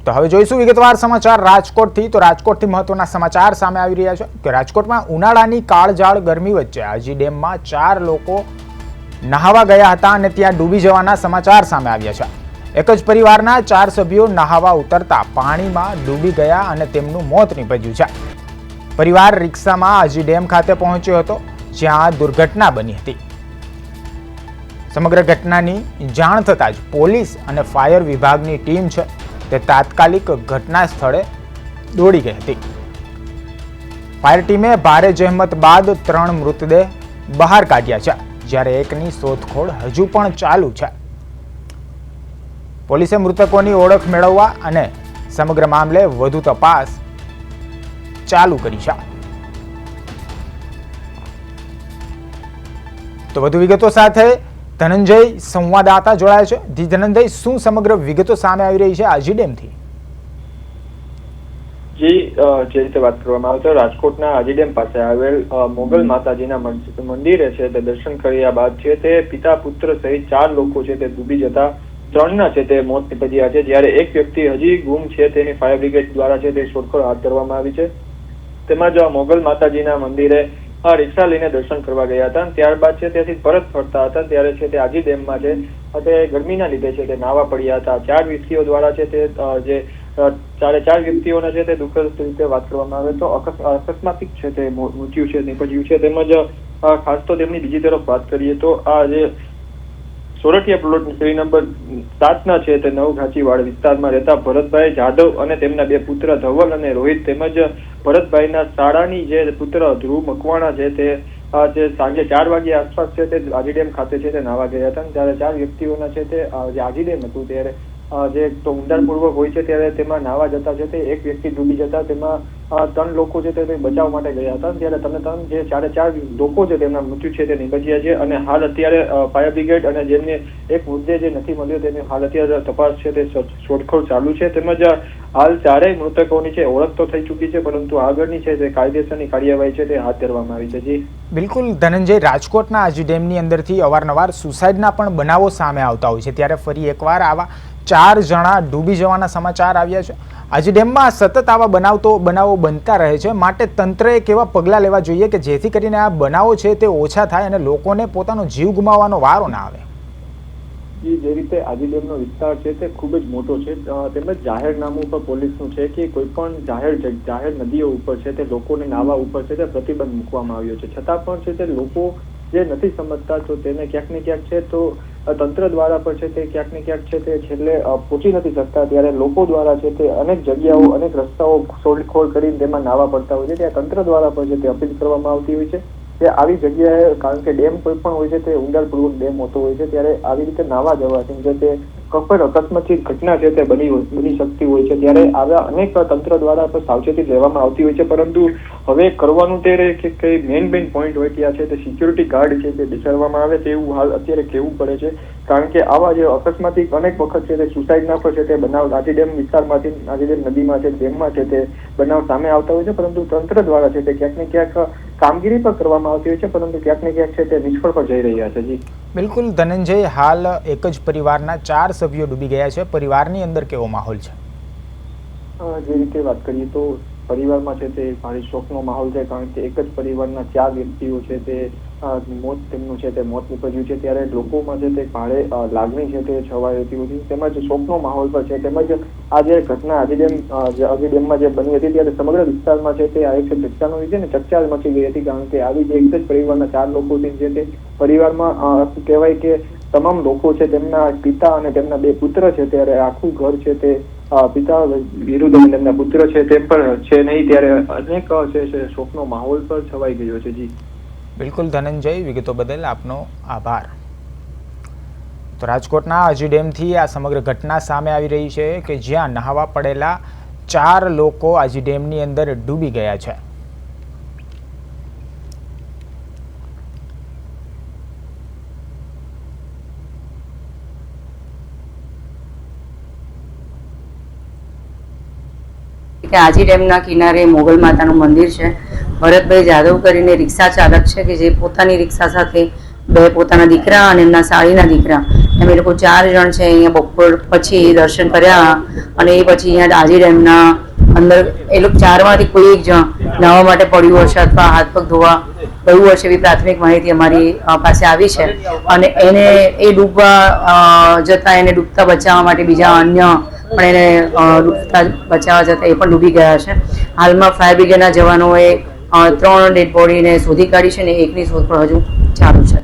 તો હવે જોઈશું વિગતવાર સમાચાર રાજકોટથી। તો રાજકોટથી મહત્વના સમાચાર સામે આવી રહ્યા છે કે રાજકોટમાં ઉનાળાની કાળઝાળ ગરમી વચ્ચે આજી ડેમમાં 4 લોકો નહાવા ગયા હતા અને ત્યાં ડૂબી જવાના સમાચાર સામે આવ્યા છે। એક જ પરિવારના 4 સભ્યો નહાવા ઉતરતા પાણીમાં ડૂબી ગયા અને તેમનું મોત નીપજ્યું છે। પરિવાર રિક્ષામાં આજી ડેમ ખાતે પહોંચ્યો હતો, જ્યાં દુર્ઘટના બની હતી। સમગ્ર ઘટનાની જાણ થતાં જ પોલીસ અને ફાયર વિભાગની ટીમ છે તે તાત્કાલિક ઘટના સ્થળે દોડી ગઈ હતી। ફાયર ટીમે ભારે જહેમત બાદ 3 મૃતદેહ બહાર કાઢ્યા છે, જ્યારે એકની શોધખોળ હજુ પણ ચાલુ છે। પોલીસે મૃતકોની ઓળખ મેળવવા અને સમગ્ર મામલે વધુ તપાસ ચાલુ કરી છે। તો વધુ વિગતો સાથે ધનંજય સંવાદદાતા જોડાયા છે। જી ધનંજય, શું સમગ્ર વિગતો સામે આવી રહી છે આજી ડેમથી? જે રીતે વાત કરવામાં આવે છે, રાજકોટના આજી ડેમ પાસે આવેલ મોગલ માતાજીના મંદિરે છે તે દર્શન કર્યા બાદ છે તે પિતા પુત્ર સહિત 4 લોકો છે તે ડૂબી જતા 3ના છે તે મોત નીપજ્યા છે, જ્યારે એક વ્યક્તિ હજી ગુમ છે તેની ફાયર બ્રિગેડ દ્વારા છે તે શોધખોળ હાથ ધરવામાં આવી છે। તેમજ મોગલ માતાજીના મંદિરે રિક્ષા લઈને દર્શન કરવા ગયા હતા, ત્યારબાદ છે ત્યાંથી પરત ફરતા હતા ત્યારે છે તે આજી ડેમમાં છે તે ગરમીના લીધે છે તે નાવા પડ્યા હતા। 4 વ્યક્તિઓ દ્વારા છે તે જે 4 વ્યક્તિઓને છે તે દુઃખદ રીતે વાત કરવામાં આવે તો અકસ્માતિક છે તે મૃત્યુ છે નીપજ્યું છે। તેમજ ખાસ તો તેમની બીજી તરફ વાત કરીએ તો આ જે સોરઠિયા પ્લોટ શ્રી નંબર 7ના છે તે નવઘાચીવાડ વિસ્તારમાં રહેતા ભરતભાઈ જાદવ અને તેમના 2 પુત્ર ધવલ અને રોહિત તેમજ ભરતભાઈના શાળાની જે પુત્ર ધ્રુવ મકવાણા છે તે જે સાંજે 4 વાગ્યા આસપાસ છે તે આજી ડેમ ખાતે છે તે નાવા ગયા હતા, ત્યારે 4 વ્યક્તિઓના છે તે જે આજી ડેમ હતું ત્યારે જે તો ઊંડાણપૂર્વક હોય છે ત્યારે તેમાં નાવા જતા છે તે એક વ્યક્તિ ડૂબી જતા તેમાં 3 લોકો છે તે બચાવ માટે ગયા હતા, ત્યારે જે 4 લોકો છે તેમના મૃત્યુ છે તે નીપજ્યા છે અને હાલ અત્યારે ફાયર બ્રિગેડ અને જેમને એક મુદ્દે જે નથી મળ્યો તેની હાલ અત્યારે તપાસ છે તે શોધખોળ ચાલુ છે। તેમજ હાલ 4 મૃતકોની છે ઓળખ તો થઈ ચૂકી છે, પરંતુ આગળની છે તે કાયદેસરની કાર્યવાહી છે તે હાથ ધરવામાં આવી છે। જી બિલકુલ ધનંજય, રાજકોટના આજી ડેમની અંદરથી અવારનવાર સુસાઇડના પણ બનાવો સામે આવતા હોય છે, ત્યારે ફરી એકવાર આવા 4 જણા ડૂબી જવાના સમાચાર આવ્યા છે। આજી ડેમમાં સતત આવા બનાવો બનતા રહે છે, માટે તંત્રએ કેવા પગલાં લેવા જોઈએ કે જેથી કરીને આ બનાવો છે તે ઓછા થાય અને લોકોને પોતાનો જીવ ગુમાવવાનો વારો ના આવે? જે રીતે આજી ડેમનો વિસ્તાર છે તે ખૂબ જ મોટો છે, તેમજ જાહેરનામું પર પોલીસનું છે કે કોઈ પણ જાહેર નદીઓ ઉપર છે તે લોકોને નાહવા ઉપર છે તે પ્રતિબંધ મૂકવામાં આવ્યો છે, છતાં પણ છે તે લોકો જે નથી સમજતા તો તેને ક્યાંક ને ક્યાંક છે તો તંત્ર દ્વારા પણ છે તે ક્યાંક ને ક્યાંક છે તે છેલ્લે પહોંચી નથી શકતા, ત્યારે લોકો દ્વારા છે તે અનેક જગ્યાઓ અનેક રસ્તાઓ શોધખોળ કરીને તેમાં નાહવા પડતા હોય છે, ત્યાં તંત્ર દ્વારા પણ છે તે અપીલ કરવામાં આવતી હોય છે કે આવી જગ્યાએ, કારણ કે ડેમ કોઈ પણ હોય છે તે ઊંડાણપૂર્વક ડેમ હોતો હોય છે, ત્યારે આવી રીતે નાહવા જવાથી જે તે કોઈ અકસ્માતની ઘટના છે તે બની શકતી હોય છે, ત્યારે આવા અનેક તંત્ર દ્વારા પણ સાવચેતી લેવામાં આવતી હોય છે, પરંતુ હવે કરવાનું તે કે કઈ મેઇન પોઈન્ટ હોય ત્યાં છે તે સિક્યુરિટી ગાર્ડ છે તે બેસાડવામાં આવે તેવું હાલ અત્યારે કહેવું પડે છે, કારણ કે આવા જે અકસ્માતિક અનેક વખત છે તે સુસાઇડના પર છે તે બનાવ આજી ડેમ વિસ્તારમાંથી આજી ડેમ નદીમાં છે ડેમમાં છે તે બનાવ સામે આવતા હોય છે, પરંતુ તંત્ર દ્વારા છે તે ક્યાંક ને ક્યાંક કામગીરી પણ કરવામાં આવતી હોય છે, પરંતુ ક્યાંક ને ક્યાંક છે તે નિષ્ફળ પણ જઈ રહ્યા છે। જી બિલકુલ ધનંજય, હાલ એક જ પરિવારના 4 સભ્યો ડૂબી ગયા છે, પરિવારની અંદર કેવો માહોલ છે? જે રીતે વાત કરીએ તો પરિવારમાં છે તે ભારે શોકનો માહોલ છે, કારણ કે એક જ પરિવારના 4 વ્યક્તિઓ છે તે તેમનું છે તે મોત નીપજ્યું છે, ત્યારે લોકોમાં છે તે ભારે લાગણી છે તે છવાઈ હતી હતી, તેમજ શોકનો માહોલ પણ છે। તેમજ આ જે ઘટના આજી ડેમમાં જે બની હતી ત્યારે સમગ્ર વિસ્તારમાં છે તે આ એક ચર્ચાનો છે ને ચર્ચા મચી ગઈ હતી, કારણ કે આવી જે એક જ પરિવારના 4 લોકોથી છે તે પરિવારમાં કહેવાય કે તમામ લોકો છે તેમના પિતા અને તેમના 2 પુત્ર છે, ત્યારે આખું ઘર છે તે પિતા વિરુદ્ધ અને તેમના પુત્ર છે તે પણ છે નહીં, ત્યારે અનેક છે શોકનો માહોલ પર છવાઈ ગયો છે। જી બિલકુલ ધનંજય, વિગતો બદલ આપનો આભાર। તો રાજકોટના આજી ડેમથી આ સમગ્ર ઘટના સામે આવી રહી છે કે જ્યાં નહાવા પડેલા 4 લોકો આજી ડેમની અંદર ડૂબી ગયા છે। આજી ડેમના કિનારે મોગલ માતાનું મંદિર છે। ભરતભાઈ જાદવ કરીને રિક્ષા ચાલક છે કે જે પોતાની રિક્ષા સાથે 2 પોતાના દીકરા અને એમના સાળીના દીકરા અમે લોકો 4 જણ છે અહીંયા બપોર પછી દર્શન કર્યા અને એ પછી અહીંયા દાજી ડેમના અંદર એ લોકો 4માંથી કોઈ એક જણ નાહવા માટે પડ્યું હશે અથવા હાથ પગ ધોવા ગયું હશે એવી પ્રાથમિક માહિતી અમારી પાસે આવી છે અને એને એ ડૂબવા જતા એને ડૂબતા બચાવવા માટે બીજા અન્ય પણ એને ડૂબતા બચાવવા જતા એ પણ ડૂબી ગયા છે. હાલમાં ફાયર બ્રિગેડના જવાનોએ 3 ડેડ બોડીને શોધી કાઢી છે અને એકની શોધખોળ હજુ ચાલુ છે.